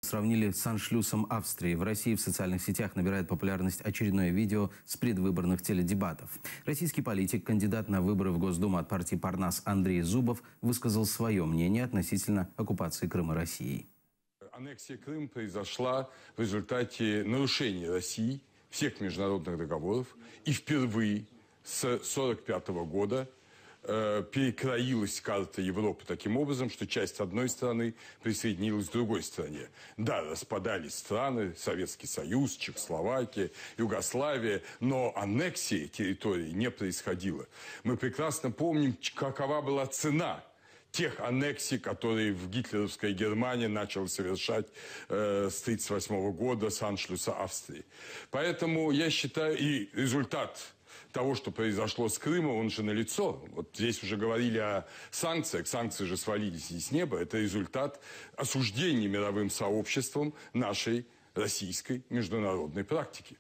Сравнили с аншлюсом Австрии. В России в социальных сетях набирает популярность очередное видео с предвыборных теледебатов. Российский политик, кандидат на выборы в Госдуму от партии «Парнас» Андрей Зубов высказал свое мнение относительно оккупации Крыма Россией. Аннексия Крыма произошла в результате нарушения России всех международных договоров. И впервые с 1945 года перекроилась карта Европы таким образом, что часть одной страны присоединилась к другой стране. Да, распадались страны, Советский Союз, Чехословакия, Югославия, но аннексия территории не происходила. Мы прекрасно помним, какова была цена тех аннексий, которые в гитлеровской Германии начала совершать с 1938 года, с аншлюса Австрии. Поэтому я считаю, и результат того, что произошло с Крымом, он же налицо. Вот здесь уже говорили о санкциях. Санкции же свалились не с неба. Это результат осуждения мировым сообществом нашей российской международной практики.